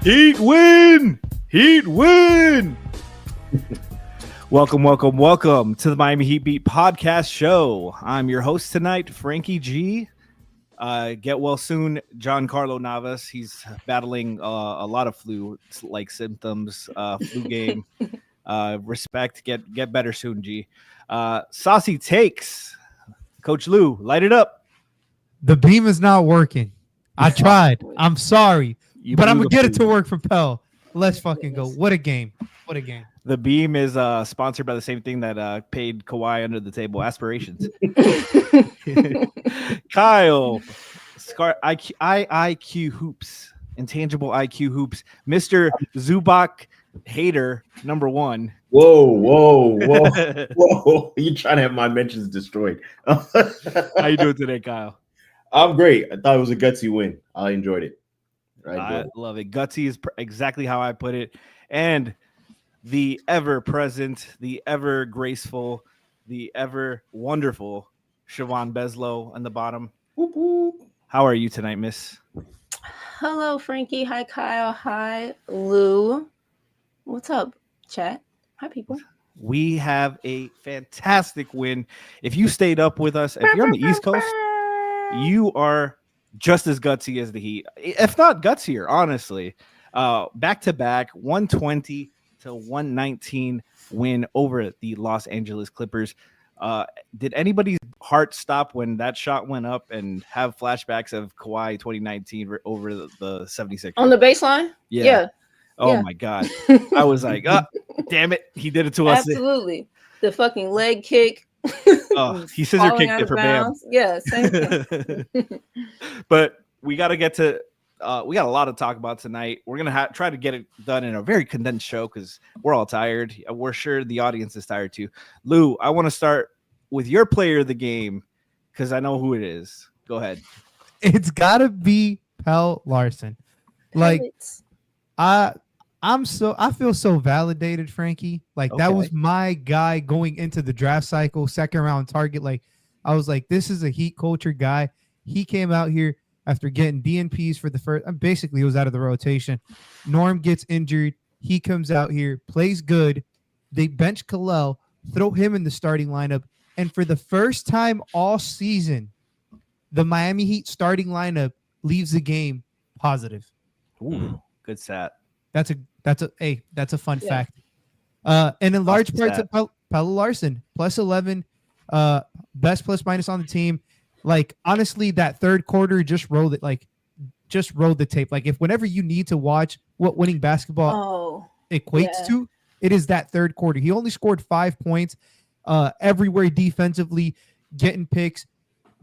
Heat win! Heat win! Welcome to the Miami Heat Beat podcast show. I'm your host tonight, Franky G. Get well soon, Giancarlo Navas. He's battling a lot of flu-like symptoms. Flu game. Respect. Get better soon, G. Saucy Takes. Coach Lou, light it up. The beam is not working. I tried. I'm sorry. But I'm going to get it to work for Pell. Let's fucking go. What a game. What a game. The beam is sponsored by the same thing that paid Kawhi under the table, Aspirations. Kyle, IQ Hoops, Intangible IQ Hoops, Mr. Zubac Hater, number 1. Whoa. You trying to have my mentions destroyed. How you doing today, Kyle? I'm great. I thought it was a gutsy win. I enjoyed it. I love it. Gutsy is exactly how I put it. And the ever-present, the ever-graceful, the ever-wonderful Siobhan Beslow on the bottom. Whoop, whoop. How are you tonight, miss? Hello, Frankie. Hi, Kyle. Hi, Lou. What's up, chat? Hi, people. We have a fantastic win. If you stayed up with us, if you're on the East Coast, you are just as gutsy as the Heat, if not gutsier, honestly. Back-to-back 120 to 119 win over the Los Angeles Clippers. Did anybody's heart stop when that shot went up and have flashbacks of Kawhi 2019 over the 76ers? On the baseline? Yeah. Oh, my God. I was like, damn it. He did it to us. Absolutely. The fucking leg kick. He scissor kicked it for Bam. Yeah, same thing. But we got to get to we got a lot to talk about tonight. We're going to try to get it done in a very condensed show because we're all tired. We're sure the audience is tired too. Lou, I want to start with your player of the game because I know who it is. Go ahead. It's got to be Pell Larson. Like, I feel so validated, Frankie. Like, that was my guy going into the draft cycle, second round target. Like, I was like, this is a Heat culture guy. He came out here after getting DNPs for the first, basically he was out of the rotation. Norm gets injured. He comes out here, plays good. They bench Klaw, throw him in the starting lineup. And for the first time all season, the Miami Heat starting lineup leaves the game positive. Ooh, good stat. That's a fun fact. And in large part to Pell Larson, plus 11, best plus minus on the team. Like, honestly, that third quarter just rode it. Like, just rode the tape. Like, if whenever you need to watch what winning basketball equates to, it is that third quarter. He only scored 5 points, everywhere defensively, getting picks,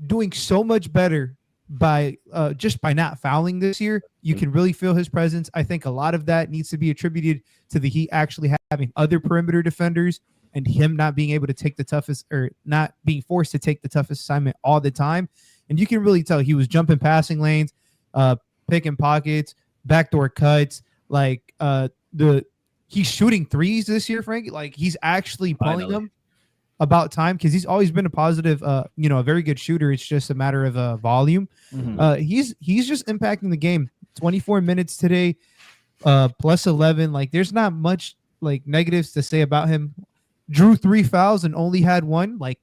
doing so much better by just by not fouling this year. You can really feel his presence. I think a lot of that needs to be attributed to the Heat actually having other perimeter defenders and him not being able to take the toughest, or not being forced to take the toughest assignment all the time. And you can really tell he was jumping passing lanes, picking pockets, backdoor cuts. Like, he's shooting threes this year, Frank. Like, he's actually pulling them. About time, because he's always been a positive, a very good shooter. It's just a matter of volume. Mm-hmm. He's just impacting the game. 24 minutes today, plus 11. Like, there's not much like negatives to say about him. Drew 3 fouls and only had 1. Like,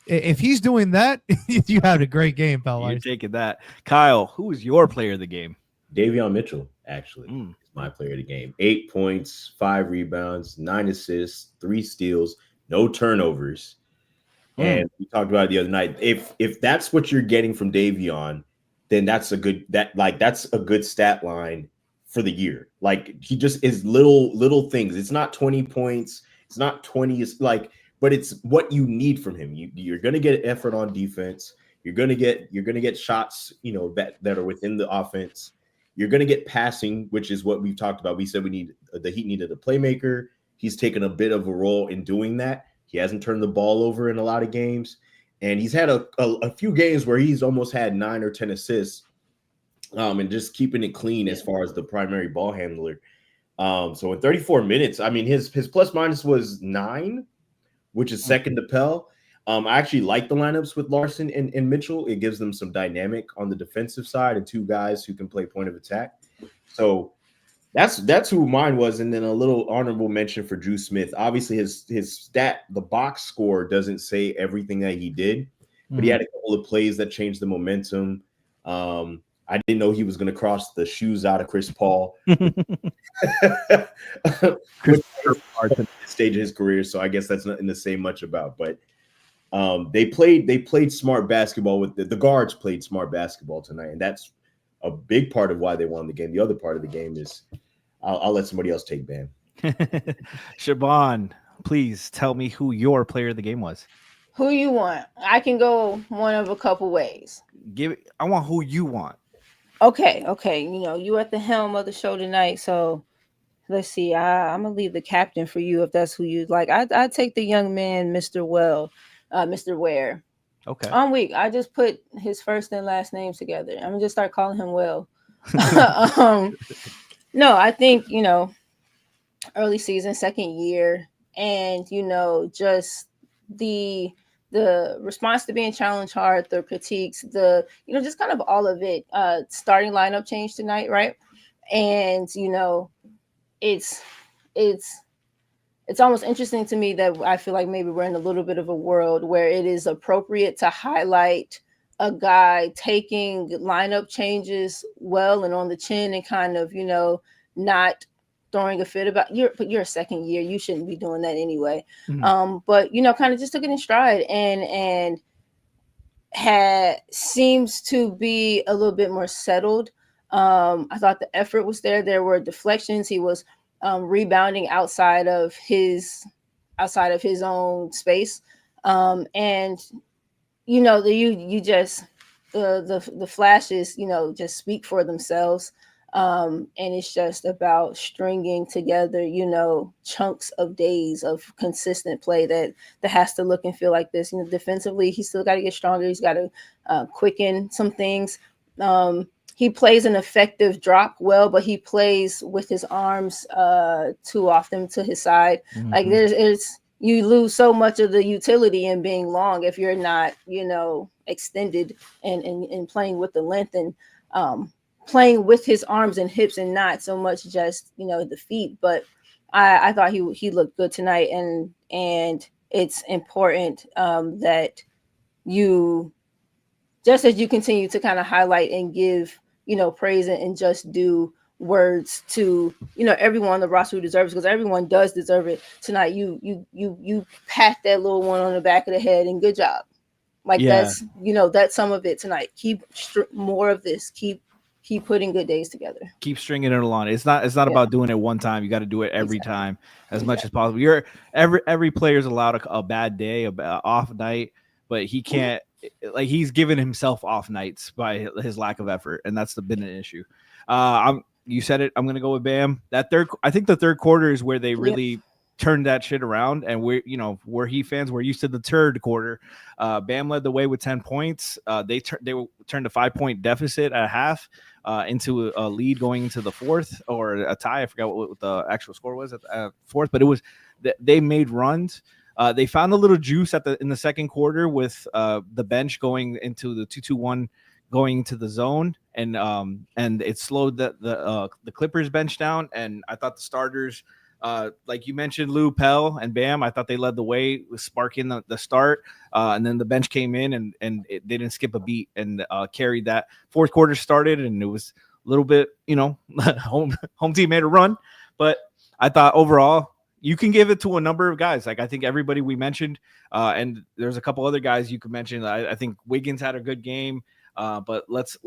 if he's doing that, you had a great game, pal. You're taking that. Kyle, who is your player of the game? Davion Mitchell, actually, is my player of the game. 8 points, 5 rebounds, 9 assists, 3 steals. No turnovers. And we talked about it the other night. If that's what you're getting from Davion, then that's a good stat line for the year. Like, he just is little things. It's not 20 points. It's not 20. It's like, but it's what you need from him. You're gonna get effort on defense. You're gonna get shots, that are within the offense. You're gonna get passing, which is what we've talked about. We said the Heat needed a playmaker. He's taken a bit of a role in doing that. He hasn't turned the ball over in a lot of games. And he's had a few games where he's almost had 9 or 10 assists, and just keeping it clean as far as the primary ball handler. So in 34 minutes, I mean, his plus minus was 9, which is second to Pell. I actually like the lineups with Larson and Mitchell. It gives them some dynamic on the defensive side and 2 guys who can play point of attack. So That's who mine was, and then a little honorable mention for Drew Smith. Obviously, his stat, the box score, doesn't say everything that he did, but he had a couple of plays that changed the momentum. I didn't know he was going to cross the shoes out of Chris Paul. Chris stage of his career, so I guess that's nothing to say much about. But they played smart basketball with the guards played smart basketball tonight, and that's a big part of why they won the game. The other part of the game is I'll let somebody else take Bam. Siobhan, please tell me who your player of the game was. Who you want? I can go one of a couple ways. I want who you want. Okay. You know, you at the helm of the show tonight, so let's see. I'm gonna leave the captain for you if that's who you like. I take the young man, Mr. Mr. Ware. Okay. I'm weak. I just put his first and last names together. I'm gonna just start calling him Will. No, I think, you know, early season, second year, and you know, just the response to being challenged hard, the critiques, the, you know, just kind of all of it. Starting lineup change tonight, right? And you know, it's almost interesting to me that I feel like maybe we're in a little bit of a world where it is appropriate to highlight a guy taking lineup changes well and on the chin and kind of, you know, not throwing a fit about but you're a second year. You shouldn't be doing that anyway. Mm-hmm. But, you know, kind of just took it in stride and seems to be a little bit more settled. I thought the effort was there. There were deflections. He was rebounding outside of his own space, and you know, the flashes, you know, just speak for themselves, and it's just about stringing together, you know, chunks of days of consistent play that has to look and feel like this. You know, defensively, he's still got to get stronger. He's got to quicken some things. He plays an effective drop well, but he plays with his arms too often to his side. Mm-hmm. Like you lose so much of the utility in being long if you're not, you know, extended and playing with the length and playing with his arms and hips and not so much just, you know, the feet. But I thought he looked good tonight, and it's important that you, just as you continue to kind of highlight and give, you know, praise and just do words to, you know, everyone on the roster who deserves it, because everyone does deserve it tonight. You pat that little one on the back of the head and good job. Like, yeah. That's, you know, that's some of it tonight. Keep more of this. Keep putting good days together. Keep stringing it along. It's not about doing it one time. You got to do it every time as much as possible. Every player's allowed a bad day, a off night, but he can't. Like, he's given himself off nights by his lack of effort, and that's been an issue. You said it. I'm going to go with Bam. I think the third quarter is where they really turned that shit around, and we're Heat fans. We're used to the turd quarter. Bam led the way with 10 points. They turned a 5-point deficit at half into a lead going into the fourth, or a tie. I forgot what the actual score was at fourth, but it was they made runs. They found a little juice in the second quarter with the bench going into the 2-2-1, going into the zone, and it slowed the Clippers bench down. And I thought the starters, like you mentioned, Lou, Pell, and Bam, I thought they led the way with sparking the start, and then the bench came in and they didn't skip a beat and carried that. Fourth quarter started, and it was a little bit, you know, home team made a run, but I thought overall, you can give it to a number of guys. Like, I think everybody we mentioned, and there's a couple other guys you could mention. I think Wiggins had a good game, but let's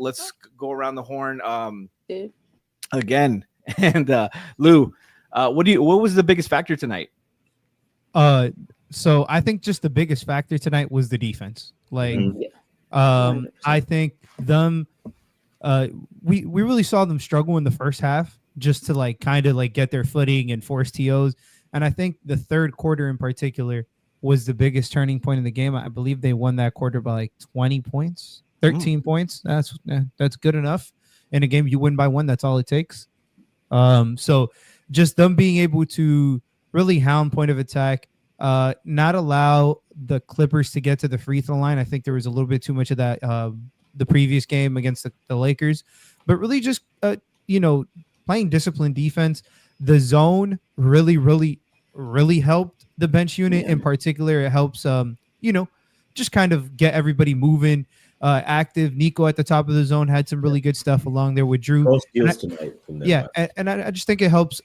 go around the horn again. And Lou, what was the biggest factor tonight? So I think just the biggest factor tonight was the defense. Like, I think them. We really saw them struggle in the first half just to like kind of like get their footing and force TOs. And I think the third quarter in particular was the biggest turning point in the game. I believe they won that quarter by like 20 points, 13 points. That's good enough. In a game you win by 1, that's all it takes. So just them being able to really hound point of attack, not allow the Clippers to get to the free throw line. I think there was a little bit too much of that the previous game against the Lakers, but really just, playing disciplined defense. The zone really helped the bench unit. In particular, it helps just kind of get everybody moving, active. Nico at the top of the zone had some really good stuff along there with Drew. Both steals tonight from them. And I just think it helps.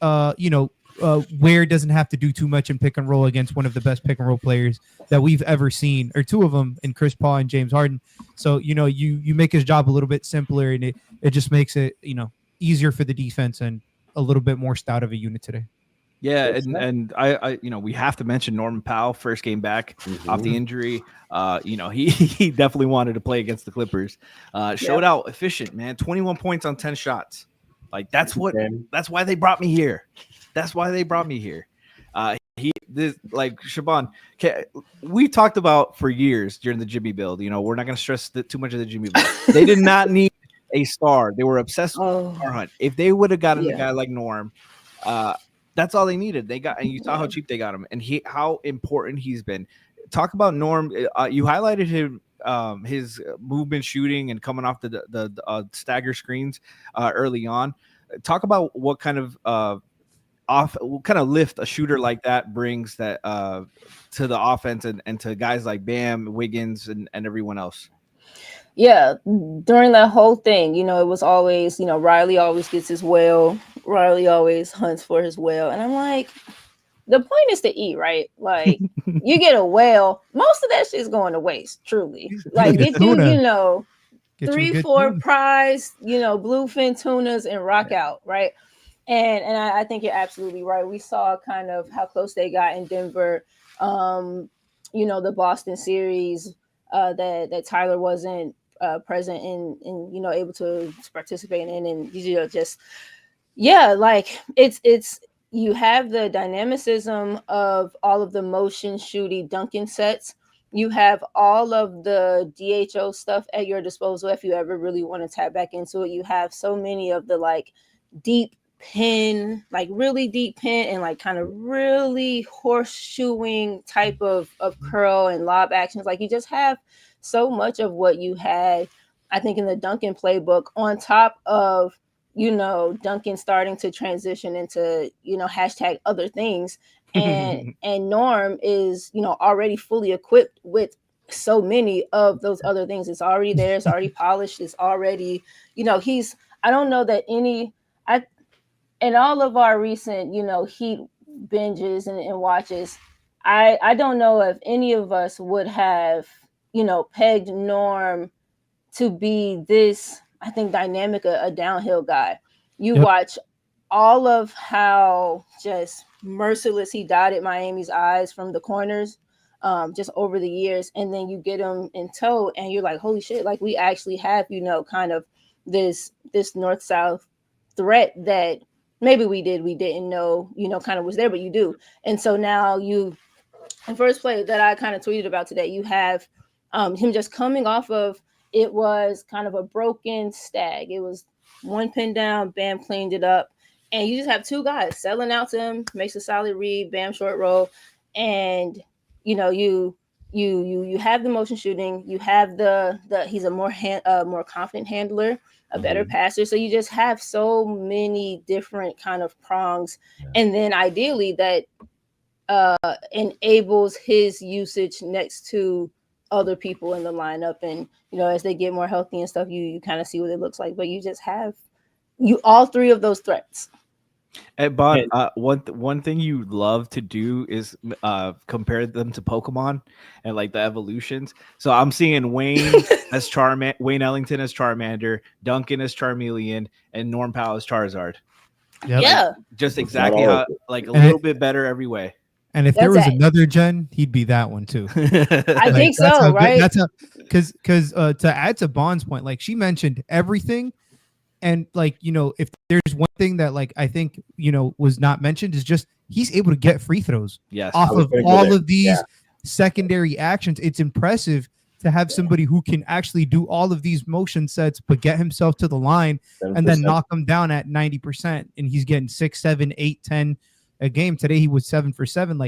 Where doesn't have to do too much in pick and roll against one of the best pick and roll players that we've ever seen, or two of them in Chris Paul and James Harden. So you make his job a little bit simpler, and it just makes it easier for the defense and a little bit more stout of a unit today. Yeah, and I we have to mention Norman Powell, first game back off the injury. He definitely wanted to play against the Clippers. Showed out efficient, man. 21 points on 10 shots. Like that's why they brought me here. That's why they brought me here. Siobhan, we talked about for years during the Jimmy build. We're not going to stress too much of the Jimmy build. They did not need a star. They were obsessed with Star Hunt. If they would have gotten a guy like Norm, that's all they needed. They got, and you saw how cheap they got him, and how important he's been. Talk about Norm. You highlighted him, his movement, shooting, and coming off the stagger screens early on. Talk about what kind of lift a shooter like that brings that to the offense and to guys like Bam, Wiggins, and everyone else. Yeah, during that whole thing, it was always, Riley always gets his whale. Riley always hunts for his whale. And I'm like, the point is to eat, right? Like, you get a whale, most of that shit is going to waste, truly. Like, get you, 3-4 prize, bluefin tunas and rock out, right? And I think you're absolutely right. We saw kind of how close they got in Denver. The Boston series that Tyler wasn't present in, able to participate in, and it's you have the dynamicism of all of the motion shooty dunking sets. You have all of the DHO stuff at your disposal if you ever really want to tap back into it. You have so many of the deep pin, really deep pin, and kind of really horseshoeing type of curl and lob actions. You just have so much of what you had, I think, in the Duncan playbook, on top of Duncan starting to transition into hashtag other things, and Norm is already fully equipped with so many of those other things. It's already there, it's already polished, it's already I don't know that in all of our recent, Heat binges and watches, I don't know if any of us would have, pegged Norm to be this, I think, dynamic, a downhill guy. You watch all of how just merciless he dotted Miami's eyes from the corners just over the years. And then you get him in tow and you're like, holy shit, we actually have, kind of this north-south threat that maybe we didn't know, kind of was there, but you do. And so now in first play that I kind of tweeted about today, you have him just coming off of, it was kind of a broken stag. It was one pin down, Bam cleaned it up. And you just have two guys selling out to him, makes a solid read, Bam short roll. And, you have the motion shooting, you have the he's a more confident handler, a better passer. So you just have so many different kind of prongs. And then ideally that enables his usage next to other people in the lineup. And, as they get more healthy and stuff, you kind of see what it looks like. But you just have all three of those threats. And Bon, one thing you love to do is compare them to Pokemon and the evolutions. So I'm seeing Wayne as Wayne Ellington as Charmander, Duncan as Charmeleon, and Norm Powell as Charizard. Yep. Yeah, just exactly how a little bit better every way. And if there was another gen, he'd be that one too. I think so, right? That's because to add to Bond's point, she mentioned everything. And if there's one thing that I think was not mentioned, is just he's able to get free throws off of all of these secondary actions. It's impressive to have somebody who can actually do all of these motion sets, but get himself to the line 7%. And then knock them down at 90%. And he's getting 6, 7, 8, 10 a game. Today he was 7 for 7.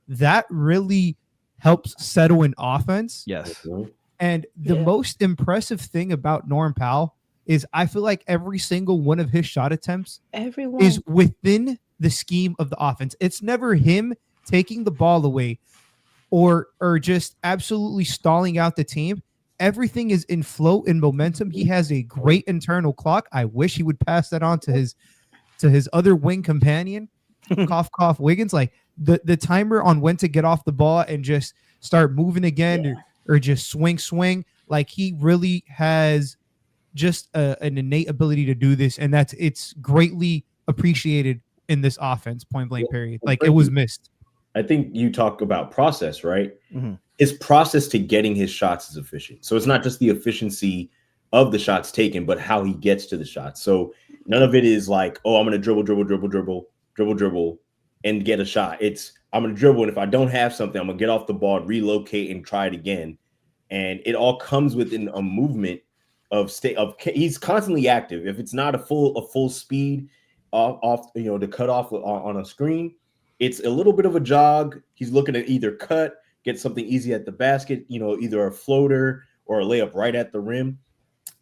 That really helps settle an offense. Yes. And the most impressive thing about Norm Powell is I feel like every single one of his shot attempts Everyone is within the scheme of the offense. It's never him taking the ball away or just absolutely stalling out the team. Everything is in flow and momentum. He has a great internal clock. I wish he would pass that on to his other wing companion, cough cough Wiggins. Like the timer on when to get off the ball and just start moving again or just swing. Like he really has just an innate ability to do this, and it's greatly appreciated in this offense. Point blank period. Like it was missed. I think you talk about process, right? Mm-hmm. His process to getting his shots is efficient. So it's not just the efficiency of the shots taken, but how he gets to the shots. So none of it is like, oh, I'm going to dribble, and get a shot. It's I'm going to dribble, and if I don't have something, I'm going to get off the ball, relocate, and try it again. And it all comes within a movement of he's constantly active. If it's not a full speed off to cut off on a screen, it's a little bit of a jog. He's looking to either cut, get something easy at the basket, either a floater or a layup right at the rim.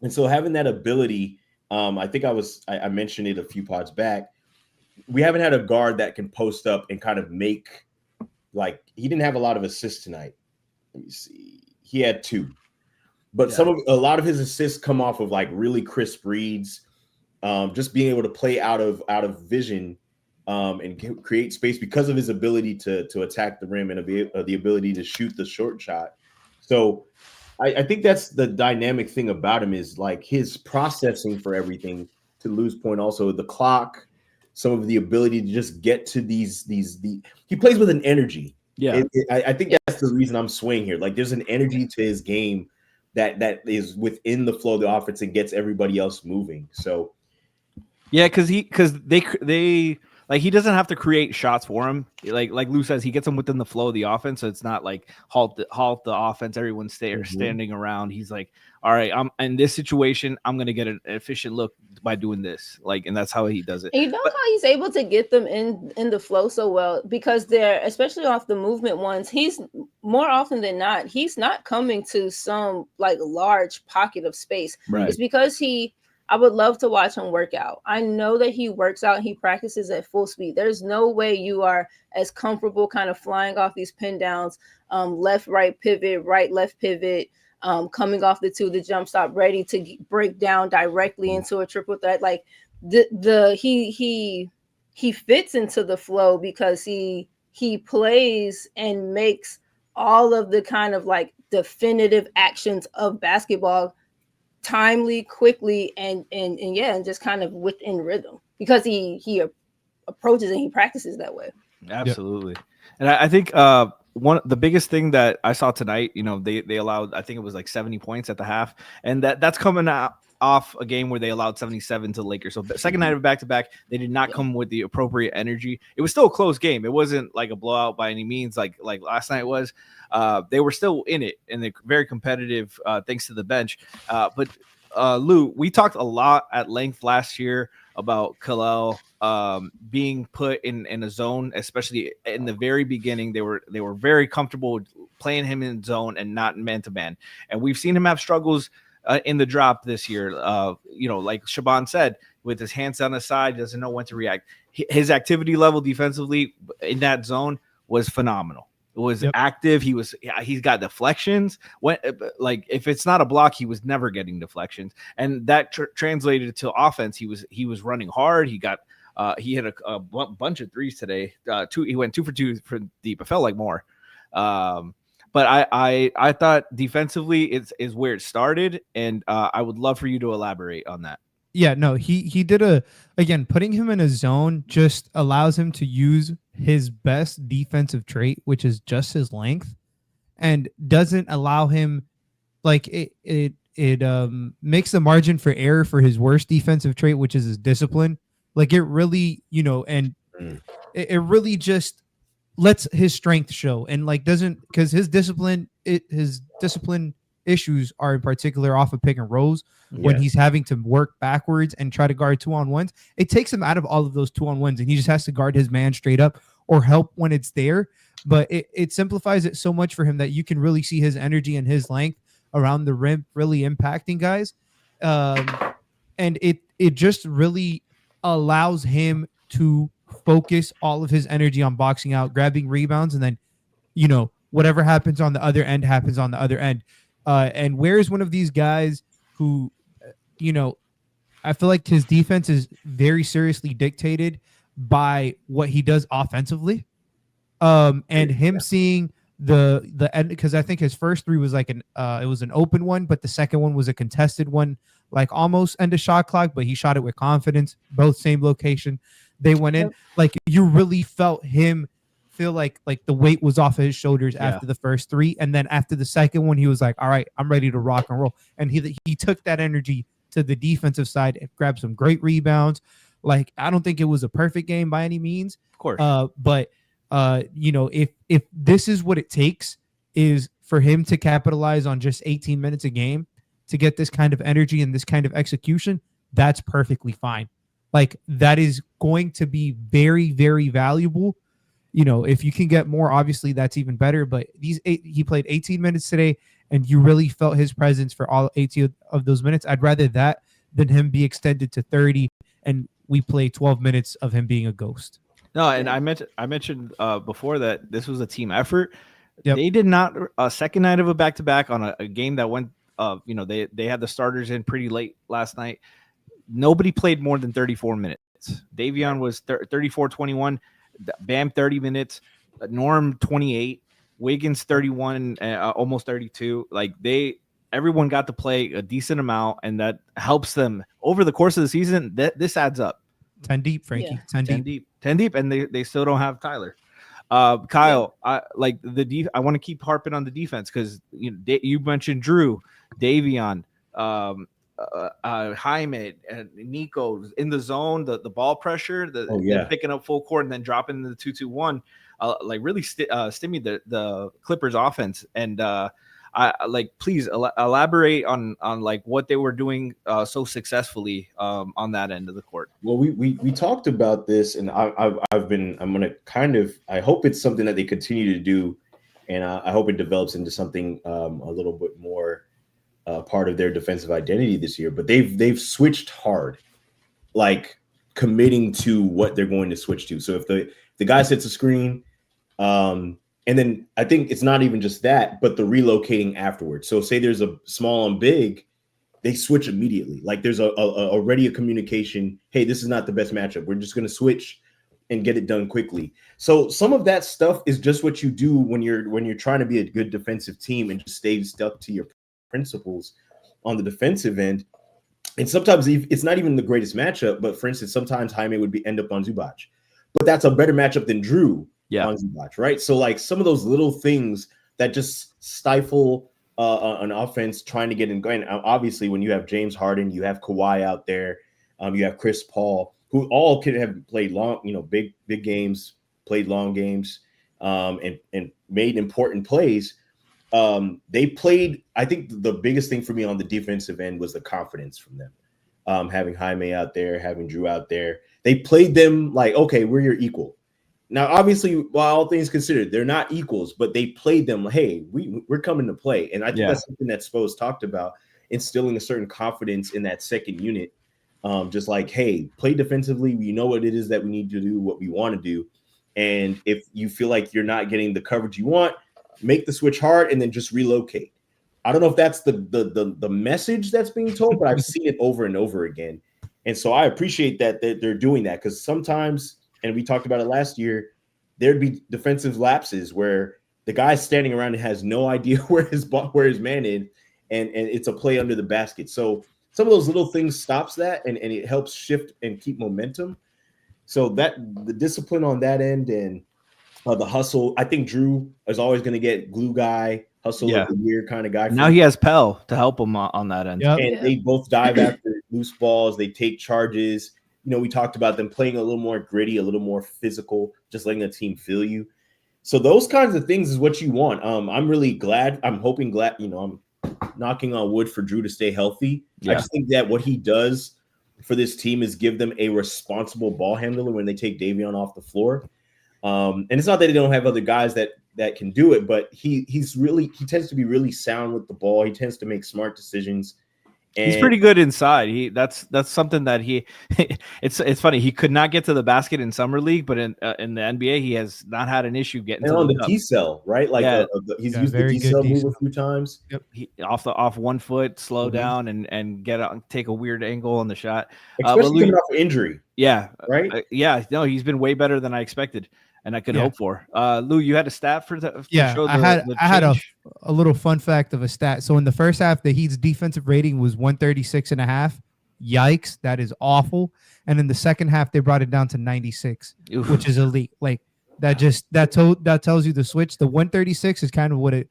And so having that ability, I think I mentioned it a few pods back. We haven't had a guard that can post up and kind of make, like, he didn't have a lot of assists tonight. Let me see. He had 2. But a lot of his assists come off of like really crisp reads, just being able to play out of vision and create space because of his ability to attack the rim and the ability to shoot the short shot. So I think that's the dynamic thing about him is like his processing for everything. To Lou's point, also the clock, some of the ability to just get to these. He plays with an energy. Yeah, I think that's the reason I'm swaying here. Like there's an energy to his game that is within the flow of the offense and gets everybody else moving. So yeah, because they like he doesn't have to create shots for him. Like Lou says, he gets them within the flow of the offense. So it's not like halt the offense. Everyone's standing around. He's like, all right, I'm in this situation. I'm gonna get an efficient look by doing this. Like, and that's how he does it. And you know how he's able to get them in the flow so well because they're especially off the movement ones. He's more often than not, he's not coming to some like large pocket of space. Right. It's because I would love to watch him work out. I know that he works out. He practices at full speed. There's no way you are as comfortable kind of flying off these pin downs, left, right pivot, right, left pivot, coming off the jump stop, ready to break down directly into a triple threat. Like he fits into the flow because he plays and makes all of the kind of like definitive actions of basketball timely, quickly, and just kind of within rhythm because he approaches and he practices that way. Absolutely. Yep. And I think the biggest thing that I saw tonight, they allowed, I think it was like 70 points at the half, and that's coming off a game where they allowed 77 to the Lakers. So second night of back-to-back, they did not come with the appropriate energy. It was still a close game. It wasn't like a blowout by any means like last night was. They were still in it, and they're very competitive thanks to the bench. But Lou, we talked a lot at length last year about Klaw being put in a zone, especially in the very beginning. They were very comfortable playing him in zone and not man-to-man. And we've seen him have struggles in the drop this year, like Siobhan said, with his hands on the side, doesn't know when to react. His activity level defensively in that zone was phenomenal. It was active. He's got deflections. If it's not a block, he was never getting deflections, and that translated to offense. He was running hard. He hit a bunch of threes today. He went 2 for 2 for deep. It felt like more. But I thought defensively is where it started, and I would love for you to elaborate on that. Yeah, no, he did putting him in a zone just allows him to use his best defensive trait, which is just his length, and doesn't allow him it makes the margin for error for his worst defensive trait, which is his discipline. Like it really, it really just lets his strength show, and because his discipline issues are in particular off of pick and rolls when he's having to work backwards and try to guard 2-on-1s. It takes him out of all of those 2-on-1s, and he just has to guard his man straight up or help when it's there. But it simplifies it so much for him that you can really see his energy and his length around the rim really impacting guys. and it just really allows him to focus all of his energy on boxing out, grabbing rebounds, and then, whatever happens on the other end happens on the other end. And Ware's one of these guys who, I feel like his defense is very seriously dictated by what he does offensively. And him seeing the end, because I think his first three was like it was an open one, but the second one was a contested one, like almost end of shot clock, but he shot it with confidence. Both same location. They went in. Like, you really felt him feel like the weight was off of his shoulders after the first three, and then after the second one, he was like, all right, I'm ready to rock and roll. And he took that energy to the defensive side and grabbed some great rebounds. Like, I don't think it was a perfect game by any means, of course, but if this is what it takes, is for him to capitalize on just 18 minutes a game to get this kind of energy and this kind of execution, that's perfectly fine. Like, that is going to be very, very valuable. If you can get more, obviously that's even better. But he played 18 minutes today, and you really felt his presence for all 18 of those minutes. I'd rather that than him be extended to 30 and we play 12 minutes of him being a ghost. No, and I mentioned before that this was a team effort. Yep. They did not second night of a back-to-back on a game that went. They had the starters in pretty late last night. Nobody played more than 34 minutes. Davion was 34-21. Bam 30 minutes. Norm 28. Wiggins 31. Almost 32. Like, everyone got to play a decent amount, and that helps them over the course of the season. This adds up. 10 deep, Franky. Yeah. 10 deep, and they still don't have Tyler. Kyle, I want to keep harping on the defense because you mentioned Drew, Davion, Jaime, and Nico in the zone, the ball pressure, picking up full court and then dropping into the 2-2-1, really stymied the Clippers offense. And please elaborate on like what they were doing so successfully on that end of the court. Well, we talked about this, and I hope it's something that they continue to do, and I hope it develops into something a little bit more part of their defensive identity this year. But they've switched hard, like committing to what they're going to switch to. So if the guy sets a screen, and then I think it's not even just that, but the relocating afterwards. So say there's a small and big, they switch immediately. Like, there's already a communication. Hey, this is not the best matchup. We're just going to switch and get it done quickly. So some of that stuff is just what you do when you're trying to be a good defensive team and just stay stuck to your principles on the defensive end. And sometimes it's not even the greatest matchup, but for instance, sometimes Jaime would end up on Zubac, but that's a better matchup than Drew. On Zubac, right? So like some of those little things that just stifle an offense trying to get in going. Obviously, when you have James Harden, you have Kawhi out there, you have Chris Paul, who all could have played long, big games, played long games, and made important plays. They played. I think the biggest thing for me on the defensive end was the confidence from them. Having Jaime out there, having Drew out there, they played them like, okay, we're your equal. Now, obviously, while all things considered, they're not equals, but they played them. Hey, we're coming to play, and I think that's something that Spo's talked about, instilling a certain confidence in that second unit. Just like, hey, play defensively. We know what it is that we need to do, what we want to do, and if you feel like you're not getting the coverage you want, make the switch hard and then just relocate. I don't know if that's the message that's being told, but I've seen it over and over again, and so I appreciate that they're doing that, because sometimes. And we talked about it last year, there'd be defensive lapses where the guy's standing around and has no idea where his man is, and it's a play under the basket. So some of those little things stops that, and it helps shift and keep momentum. So that the discipline on that end and the hustle, I think Drew is always going to get glue guy, hustle of the year kind of guy. Now he has Pell to help him on that end. Yep. And they both dive after loose balls. They take charges. We talked about them playing a little more gritty, a little more physical, just letting the team feel you. So those kinds of things is what you want. I'm really glad. I'm knocking on wood for Drew to stay healthy. Yeah. I just think that what he does for this team is give them a responsible ball handler when they take Davion off the floor. And it's not that they don't have other guys that can do it, but he tends to be really sound with the ball. He tends to make smart decisions. He's pretty good inside. That's something that he. It's funny. He could not get to the basket in summer league, but in the NBA, he has not had an issue getting to on the cup. D-cell, right? Like he's used the D-cell move a few times. Yep. He off 1 foot, slow down and get out, take a weird angle on the shot. Especially coming off injury. Yeah. Right. No, he's been way better than I expected. And I could hope for. Lou, you had a stat for the show I had a little fun fact of a stat. So in the first half, the Heat's defensive rating was 136.5. Yikes, that is awful. And in the second half, they brought it down to 96, which is elite. Like that tells you the switch. The 136 is kind of what it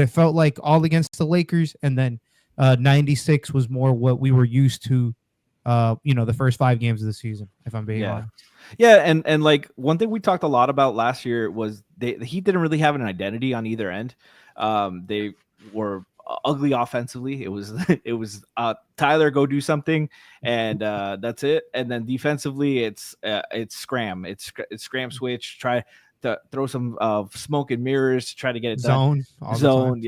felt like all against the Lakers, and then 96 was more what we were used to. The first 5 games of the season, if I'm being honest. Yeah, and like one thing we talked a lot about last year was he didn't really have an identity on either end. They were ugly offensively. It was Tyler, go do something, and that's it. And then defensively, it's scram. It's scram switch. Try to throw some smoke and mirrors to try to get it done. Zone,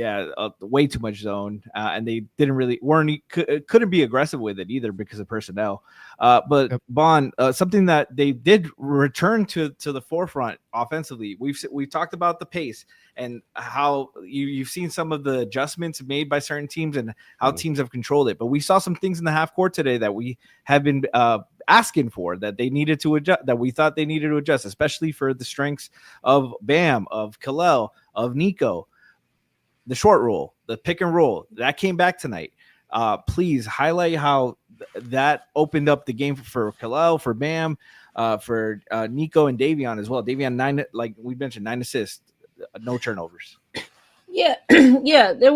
way too much zone, and they couldn't be aggressive with it either because of personnel. But Bon, something that they did return to the forefront offensively. We've talked about the pace and how you've seen some of the adjustments made by certain teams and how teams have controlled it. But we saw some things in the half court today that we have been asking for, that they needed to adjust, that we thought they needed to adjust, especially for the strengths of Bam, of Kalel, of Nico. The short roll, the pick and roll, that came back tonight. Please highlight how that opened up the game for Kalel, for Bam, for Nico and Davion as well. Davion 9, like we mentioned, 9 assists, no turnovers. Yeah, yeah. It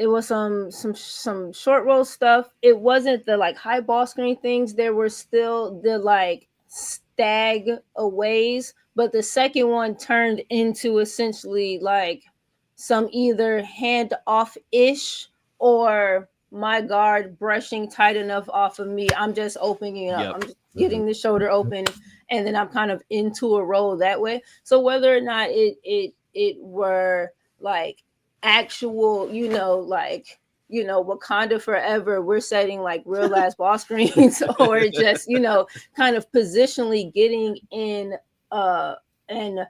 was some short roll stuff. It wasn't the like high ball screen things. There were still the like stag aways, but the second one turned into essentially like some either hand off ish or my guard brushing tight enough off of me. I'm just opening up. Yep. I'm just getting the shoulder open, and then I'm kind of into a roll that way. So whether or not it were like actual, Wakanda forever, we're setting like real last ball screens, or just, kind of positionally getting in an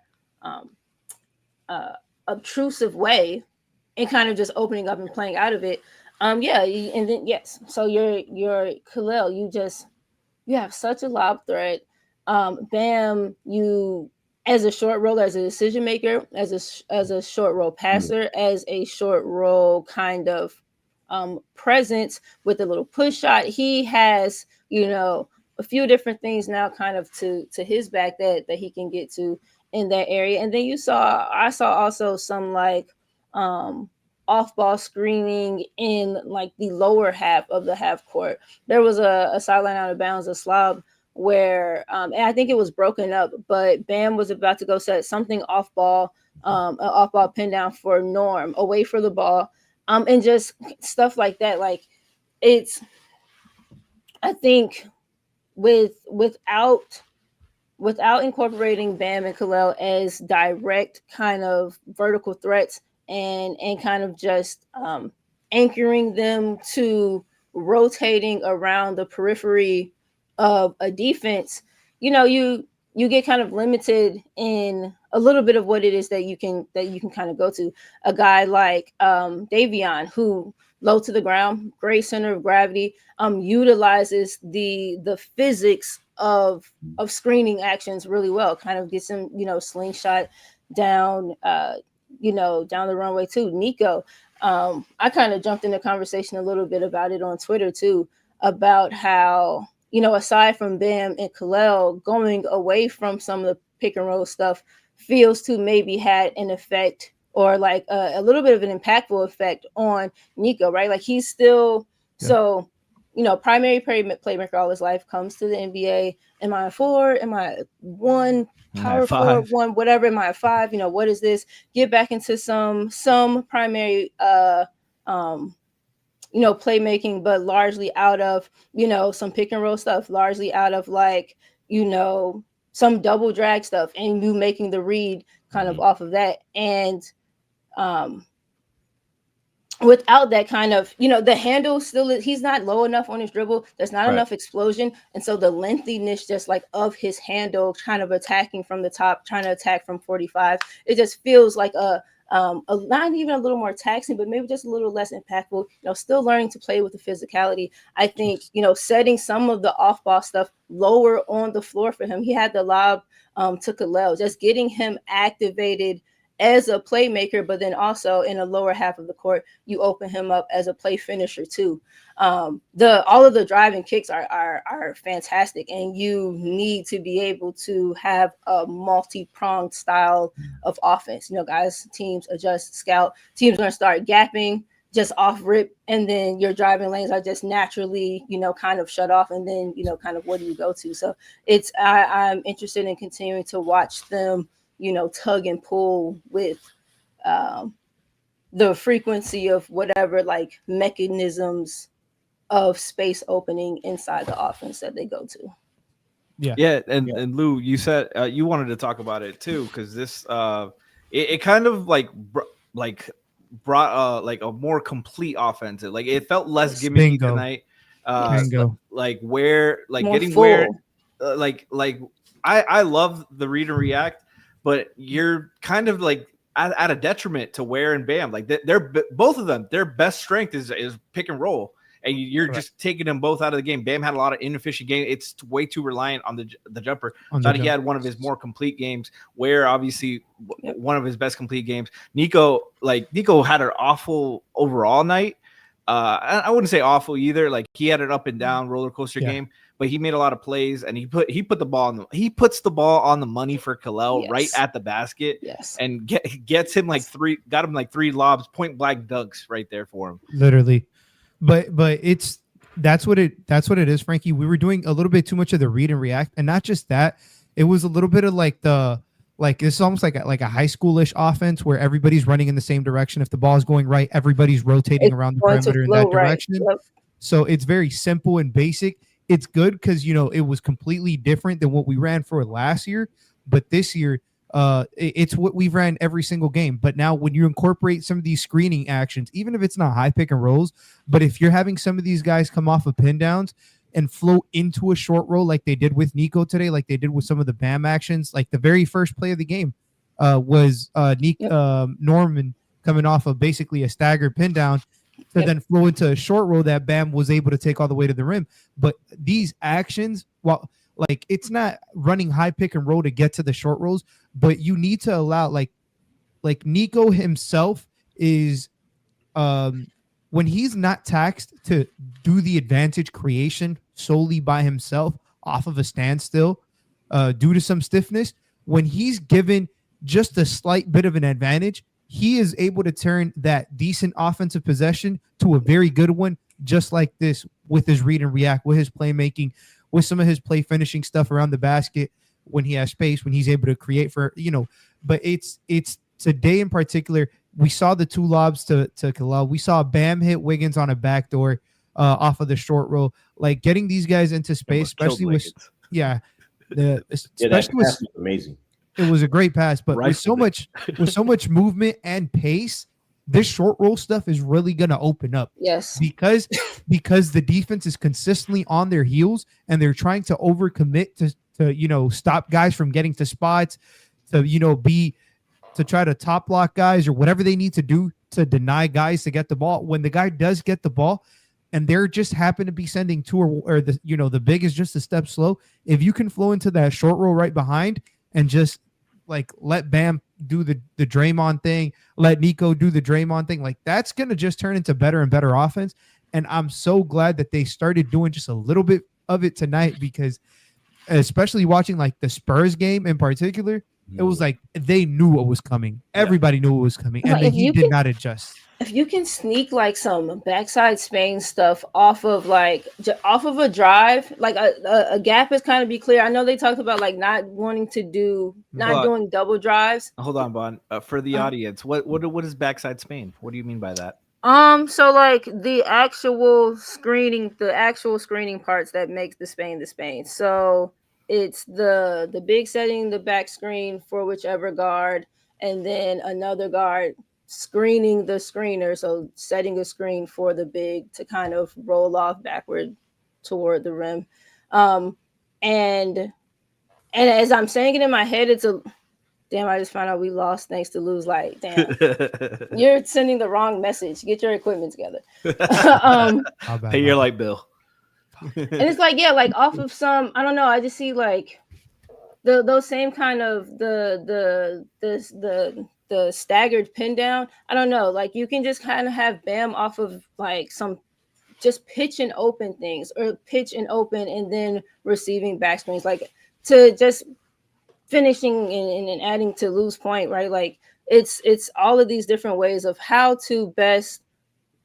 obtrusive way and kind of just opening up and playing out of it. And then yes, so you're Kalel, you have such a lob threat. Bam, you as a short roller, as a decision maker, as a short roll passer, as a short roll kind of presence with a little push shot. He has, a few different things now kind of to his back that he can get to in that area. And then I saw also some like off ball screening in like the lower half of the half court. There was a sideline out of bounds, a slob, where and I think it was broken up, but Bam was about to go set something off ball, an off ball pin down for Norm, away for the ball, and just stuff like that. Like I think without incorporating Bam and Kalel as direct kind of vertical threats and kind of just anchoring them to rotating around the periphery of a defense, you get kind of limited in a little bit of what it is that you can kind of go to. A guy like Davion, who low to the ground, great center of gravity, utilizes the physics of screening actions really well. Kind of gets him, slingshot down, down the runway too. Nico, I kind of jumped in the conversation a little bit about it on Twitter too, about how, aside from Bam and Kalel, going away from some of the pick and roll stuff feels to maybe had an effect, or like a little bit of an impactful effect on Nico, right? Like he's still primary playmaker all his life, comes to the NBA. Am I a 4? Am I 1? Power 4, 1, whatever. Am I a 5? What is this? Get back into some primary playmaking, but largely out of, some pick and roll stuff, largely out of like, some double drag stuff, and you making the read kind of off of that. And without that kind of, the handle still he's not low enough on his dribble. There's not enough explosion. And so the lengthiness just like of his handle kind of attacking from the top, trying to attack from 45, it just feels like a not even a little more taxing, but maybe just a little less impactful. Still learning to play with the physicality. I think, setting some of the off ball stuff lower on the floor for him. He had the lob to Klaw, just getting him activated as a playmaker, but then also in a lower half of the court, you open him up as a play finisher too. All of the driving kicks are fantastic, and you need to be able to have a multi-pronged style of offense. Guys, teams adjust, scout. Teams are going to start gapping just off rip, and then your driving lanes are just naturally, kind of shut off, and then, kind of what do you go to? So I'm interested in continuing to watch them, tug and pull with the frequency of whatever like mechanisms of space opening inside the offense that they go to. Yeah. And Lou, you said you wanted to talk about it too, because this it kind of brought like a more complete offense. Like it felt less gimmicky tonight. Like where, like more getting full. Where, I love the read and react, but you're kind of like at a detriment to Ware and Bam. Like they're both of them, their best strength is pick and roll, and you're just taking them both out of the game. Bam had a lot of inefficient game. It's way too reliant on the jumper. Thought he had one of his more complete games. Ware obviously one of his best complete games. Nico had an awful overall night. I wouldn't say awful either. Like he had an up and down roller coaster game, but he made a lot of plays, and he put the ball on he puts the ball on the money for Klaw right at the basket, and gets him got him like three lobs, point blank dunks right there for him. Literally, but that's what it is, Frankie. We were doing a little bit too much of the read and react, and not just that. It was a little bit of it's almost like a high schoolish offense where everybody's running in the same direction. If the ball is going right, everybody's rotating around the perimeter in that direction. Yep. So it's very simple and basic. It's good because, it was completely different than what we ran for last year. But this year, it's what we've ran every single game. But now when you incorporate some of these screening actions, even if it's not high pick and rolls, but if you're having some of these guys come off of pin downs and flow into a short roll like they did with Nico today, like they did with some of the Bam actions, like the very first play of the game was Norman coming off of basically a staggered pin down to then flow into a short roll that Bam was able to take all the way to the rim. But these actions, like it's not running high pick and roll to get to the short rolls, but you need to allow like Nico himself is when he's not taxed to do the advantage creation solely by himself off of a standstill due to some stiffness, when he's given just a slight bit of an advantage, he is able to turn that decent offensive possession to a very good one, just like this with his read and react, with his playmaking, with some of his play finishing stuff around the basket when he has space, when he's able to create for, but it's today in particular, we saw the two lobs to Klaw. We saw Bam hit Wiggins on a backdoor off of the short roll, like getting these guys into space, especially with, especially with amazing. It was a great pass, but with so much movement and pace, this short roll stuff is really going to open up. Yes. Because the defense is consistently on their heels and they're trying to overcommit to stop guys from getting to spots, to try to top block guys or whatever they need to do to deny guys to get the ball. When the guy does get the ball and they're just happen to be sending two or the big is just a step slow, if you can flow into that short roll right behind and just like let Bam do the Draymond thing, let Nico do the Draymond thing, like that's going to just turn into better and better offense. And I'm so glad that they started doing just a little bit of it tonight, because especially watching like the Spurs game in particular, it was like they knew what was coming. Everybody knew what was coming, and he did not adjust. If you can sneak like some backside Spain stuff off of a drive, like a gap is kind of be clear. I know they talked about like not doing double drives. Hold on, Bon. For the audience, what is backside Spain? What do you mean by that? So like the actual screening parts that makes the Spain. So it's the big setting the back screen for whichever guard, and then another guard screening the screener, so setting a screen for the big to kind of roll off backward toward the rim. And as I'm saying it in my head, it's a damn, I just found out we lost thanks to lose light. Damn. You're sending the wrong message. Get your equipment together. Pay your light bill. And it's like, yeah, like off of some, I don't know, I just see like those same kind of the staggered pin down. I don't know, like you can just kind of have Bam off of like some just pitch and open things, or pitch and open and then receiving back screens, like to just finishing and adding to Lou's point, right? Like it's all of these different ways of how to best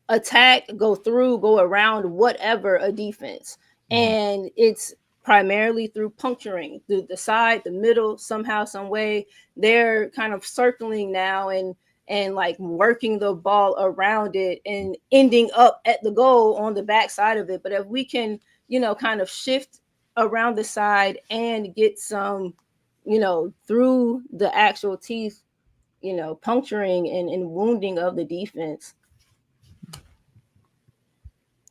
attack, go through, go around whatever a defense. And it's primarily through puncturing through the side, the middle, somehow, some way. They're kind of circling now and like working the ball around it and ending up at the goal on the back side of it. But if we can, kind of shift around the side and get some, through the actual teeth, puncturing and wounding of the defense.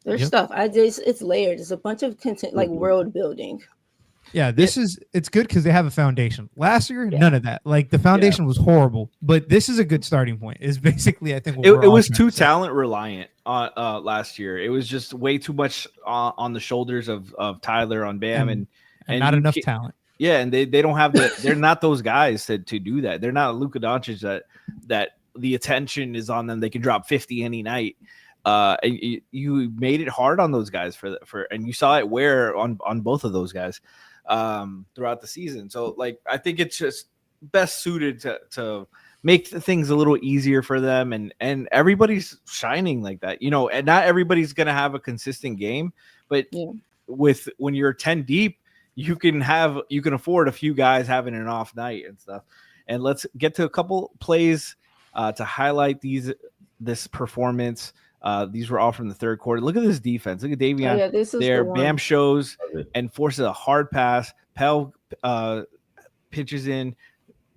There's stuff. It's layered. It's a bunch of content, like world building. Yeah, it's good because they have a foundation. Last year, none of that. Like the foundation was horrible, but this is a good starting point. Is basically, I think, it was too talent reliant last year. It was just way too much on the shoulders of Tyler on Bam and not enough talent. Yeah, and they don't have they're not those guys to do that. They're not Luka Doncic that the attention is on them. They can drop 50 any night. And you made it hard on those guys and you saw it wear on both of those guys throughout the season. So like I think it's just best suited to make the things a little easier for them, and everybody's shining like that, and not everybody's gonna have a consistent game, but when you're 10 deep, you can afford a few guys having an off night and stuff. And let's get to a couple plays to highlight this performance. These were all from the third quarter. Look at this defense. Look at Davion there. Bam shows and forces a hard pass. Pell pitches in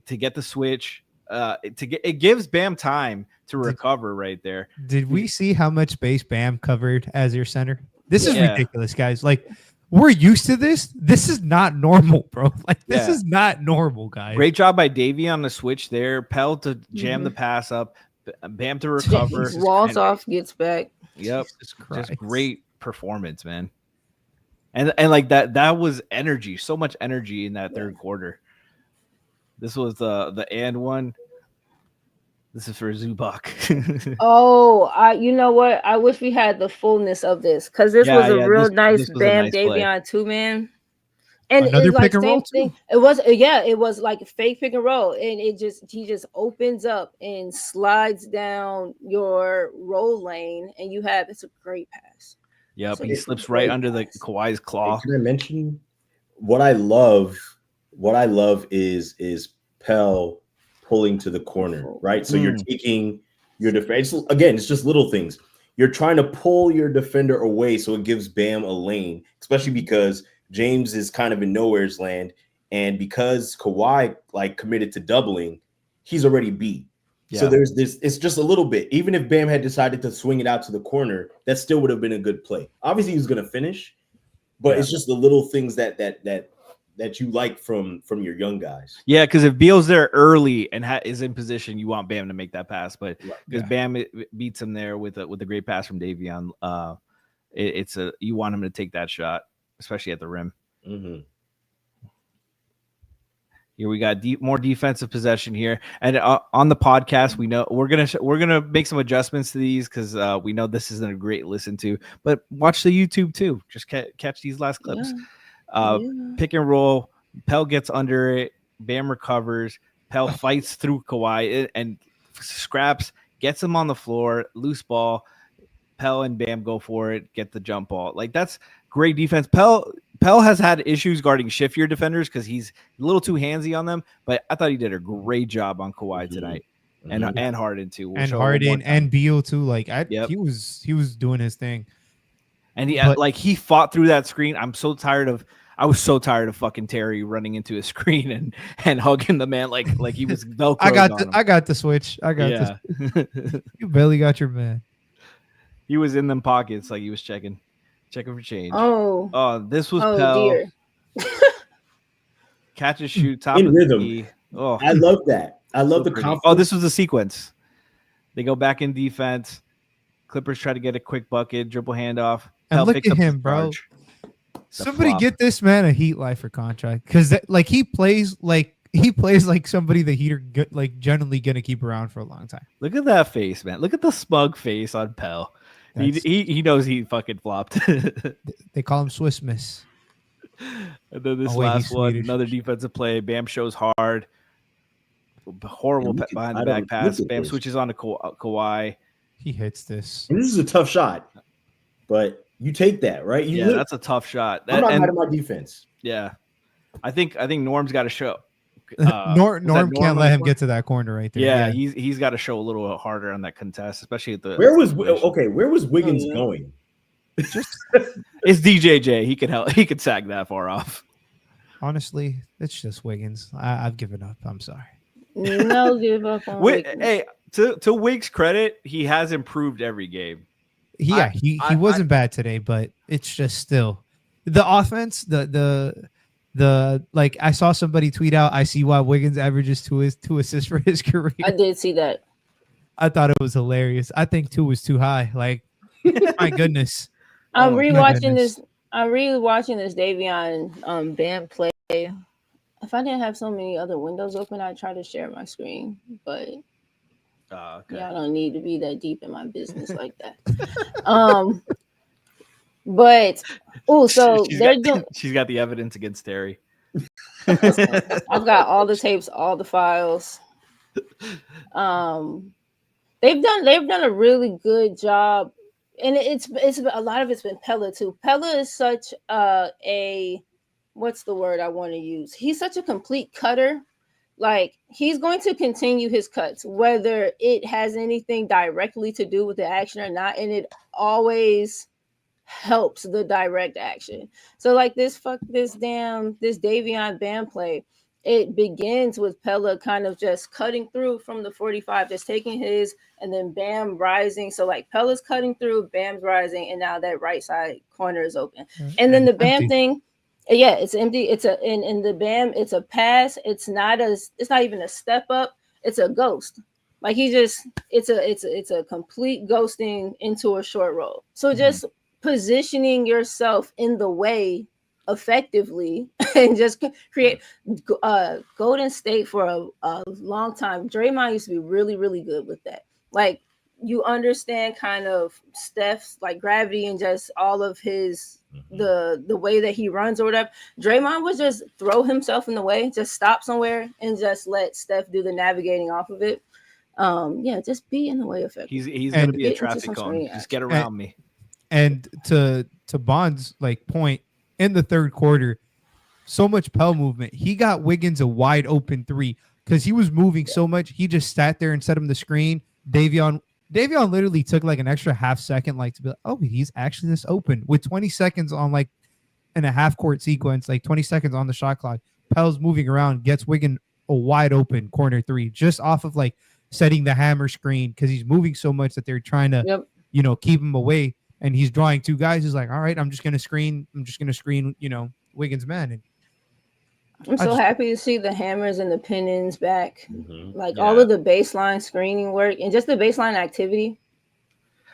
to get the switch. It gives Bam time to recover right there. Did we see how much space Bam covered as your center? This is ridiculous, guys. Like we're used to this. This is not normal, bro. Like this is not normal, guys. Great job by Davion on the switch there. Pell to jam the pass up. Bam to recover. Walls off, gets back. Yep, just great performance, man. And like that was energy, so much energy in that third quarter. This was the and one. This is for Zubac. You know what? I wish we had the fullness of this because this was a real nice Bam Davion 2-man. And another pick and roll thing. It was like a fake pick and roll, and he just opens up and slides down your roll lane, and it's a great pass. Yep, he slips right under the Kawhi's claw. Can I mention what I love? What I love is Pell pulling to the corner, right? So you're taking your defense. Again, it's just little things. You're trying to pull your defender away so it gives Bam a lane, especially because James is kind of in nowhere's land, and because Kawhi committed to doubling, he's already beat. Yeah. So there's this. It's just a little bit. Even if Bam had decided to swing it out to the corner, that still would have been a good play. Obviously, he was going to finish, but it's just the little things that you like from your young guys. Yeah, because if Beal's there early and is in position, you want Bam to make that pass, but because Bam beats him there with a great pass from Davion, you want him to take that shot, especially at the rim. Mm-hmm. Here we got more defensive possession here, and on the podcast, we know we're gonna make some adjustments to these because we know this isn't a great listen to, but watch the YouTube too. Just catch these last clips. Pick and roll. Pell gets under it. Bam recovers. Pell fights through Kawhi and scraps, gets him on the floor. Loose ball. Pell and Bam go for it. Get the jump ball. Like that's great defense. Pell has had issues guarding shiftier defenders because he's a little too handsy on them. But I thought he did a great job on Kawhi tonight, and Harden too. And Harden and Beal too. Like he was doing his thing. And he fought through that screen. I'm so tired of. I was so tired of fucking Terry running into a screen and hugging the man like he was Velcro. I got the switch. This. You barely got your man. He was in them pockets like he was checking for change. Oh, this was Pell. Dear. Catch and shoot top in of rhythm. the Oh, I love that. I love the confidence. Oh, this was the sequence. They go back in defense. Clippers try to get a quick bucket, dribble handoff. And look at him, bro. Somebody get this man a Heat lifer contract, because he plays like somebody the Heat are generally gonna keep around for a long time. Look at that face, man. Look at the smug face on Pell. He knows he fucking flopped. They call him Swiss Miss. And then this last one, another defensive play. Bam shows hard. Horrible behind the back pass. Bam switches on to Kawhi. He hits this. And this is a tough shot, but you take that, right? That's a tough shot. I'm not mad at my defense. Yeah, I think Norm's got to show. Norm can't let him get to that corner right there. Yeah, he's got to show a little harder on that contest, especially at the. Where was Wiggins going? It's DJJ. He can help. He could sag that far off. Honestly, it's just Wiggins. I've given up. I'm sorry. No give up on Wiggins. Hey, to Wiggs' credit, he has improved every game. Yeah, he wasn't bad today, but it's just still the offense. The like I saw somebody tweet out, I see why Wiggins averages two assists for his career. I did see that. I thought it was hilarious. I think 2 was too high. Like, my goodness. I'm rewatching this Davion Bam play. If I didn't have so many other windows open, I'd try to share my screen, but y'all don't need to be that deep in my business like that. But so she's got the evidence against Terry. I've got all the tapes, all the files. They've done a really good job, and it's a lot of it's been Pella too. Pella is such a what's the word I want to use? He's such a complete cutter. Like, he's going to continue his cuts, whether it has anything directly to do with the action or not, and it always helps the direct action. So like this Davion Bam play, it begins with Pella kind of just cutting through from the 45, just taking his, and then Bam rising. So like Pella's cutting through, Bam's rising, and now that right side corner is open. And then the Bam thing, yeah, it's empty. It's in the Bam, it's a pass. It's not even a step up. It's a ghost. Like it's a complete ghosting into a short roll. So just positioning yourself in the way effectively and just create Golden State for a long time. Draymond used to be really, really good with that. Like, you understand kind of Steph's like gravity and just all of his the way that he runs or whatever. Draymond would just throw himself in the way, just stop somewhere and just let Steph do the navigating off of it. Just be in the way effectively. He's gonna be a traffic cone. Just get around me. And to Bond's like point, in the third quarter, so much Pell movement. He got Wiggins a wide open 3 because he was moving so much. He just sat there and set him the screen. Davion literally took like an extra half second, like to be like, oh, he's actually this open with 20 seconds on like in a half court sequence, like 20 seconds on the shot clock. Pell's moving around, gets Wiggins a wide open corner 3 just off of like setting the hammer screen because he's moving so much that they're trying to, keep him away. And he's drawing 2 guys. He's like, all right, I'm just going to screen, Wiggins' man. And I'm so happy to see the hammers and the pin-ins back. All of the baseline screening work and just the baseline activity.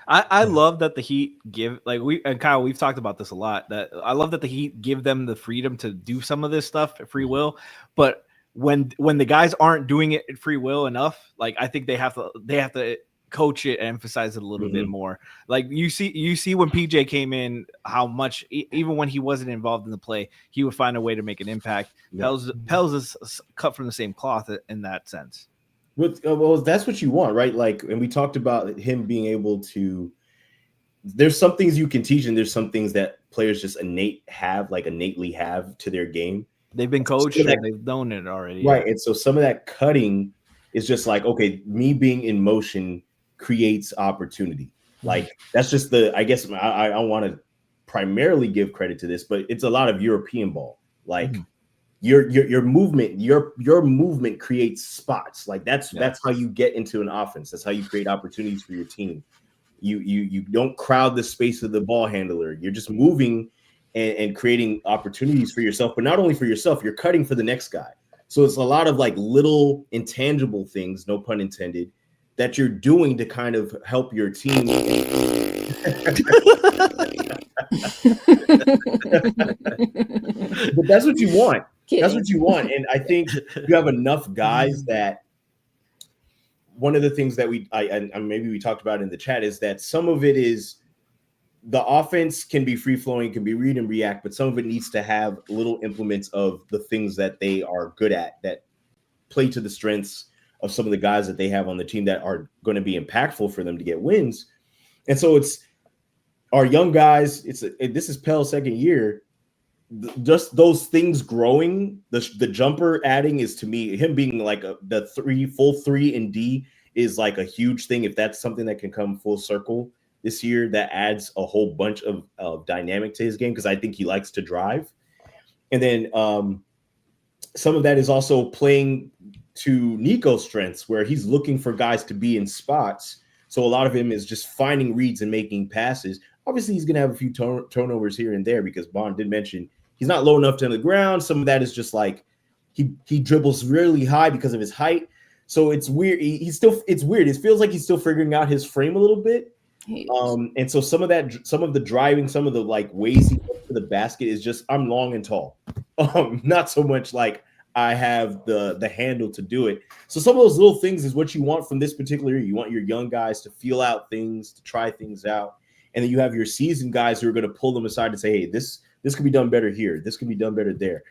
I love that the Heat give, like, Kyle, we've talked about this a lot, that I love that the Heat give them the freedom to do some of this stuff at free will. But when the guys aren't doing it at free will enough, like, I think they have to coach it and emphasize it a little bit more. Like you see when PJ came in, how much even when he wasn't involved in the play, he would find a way to make an impact. Pels is cut from the same cloth in that sense. Well, that's what you want, right? Like, and we talked about him being able to. There's some things you can teach, and there's some things that players just innately have to their game. They've been coached, and they've known it already, right? And so some of that cutting is just like, okay, me being in motion creates opportunity. Like, that's just I guess I don't want to primarily give credit to this, but it's a lot of European ball. Like your movement creates spots. Like that's how you get into an offense. That's how you create opportunities for your team. You don't crowd the space of the ball handler. You're just moving and creating opportunities for yourself, but not only for yourself, you're cutting for the next guy. So it's a lot of like little intangible things, no pun intended, that you're doing to kind of help your team. But that's what you want. That's what you want. And I think you have enough guys that one of the things that maybe we talked about in the chat is that some of it is the offense can be free flowing, can be read and react, but some of it needs to have little implements of the things that they are good at that play to the strengths of some of the guys that they have on the team that are going to be impactful for them to get wins. And so it's our young guys. This is Pell's second year. Just those things growing, the jumper adding is, to me, him being like the full three and D is like a huge thing. If that's something that can come full circle this year, that adds a whole bunch of dynamic to his game, because I think he likes to drive. And then some of that is also playing to Nico's strengths, where he's looking for guys to be in spots. So a lot of him is just finding reads and making passes. Obviously, he's going to have a few turnovers here and there, because Bond did mention he's not low enough to the ground. Some of that is just like he dribbles really high because of his height. So it's weird. It's weird. It feels like he's still figuring out his frame a little bit. And so some of the driving, some of the like ways he gets to the basket is just, I'm long and tall. Not so much like I have the handle to do it. So some of those little things is what you want from this particular year. You want your young guys to feel out things, to try things out. And then you have your seasoned guys who are going to pull them aside and say, hey, this could be done better here. This could be done better there.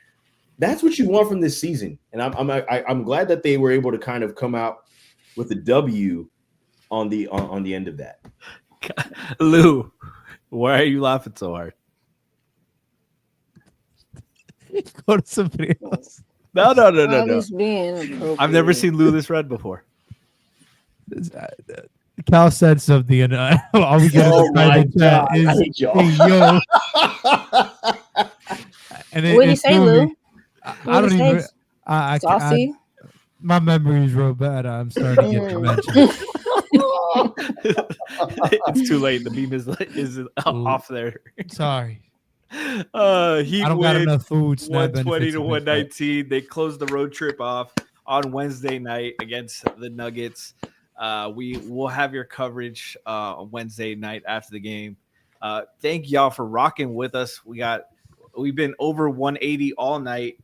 That's what you want from this season. And I'm glad that they were able to kind of come out with a W on the end of that. Lou, why are you laughing so hard? Go to somebody else. No. I've never seen Lou this red before. Cal said something, and all we get Oh my God, is, I hate y'all. hey, yo. And What did he say, Lou? I don't even. Saucy? My memory is real bad. I'm starting to get dementia. It's too late. The beam is off there. Sorry. Heat I don't got enough food. 120 to 119. They closed the road trip off on Wednesday night against the Nuggets. We will have your coverage on Wednesday night after the game. Thank y'all for rocking with us. We've been over 180 all night.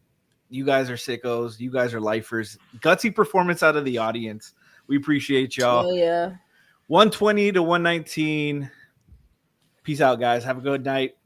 You guys are sickos. You guys are lifers. Gutsy performance out of the audience. We appreciate y'all. Oh yeah. 120 to 119. Peace out, guys. Have a good night.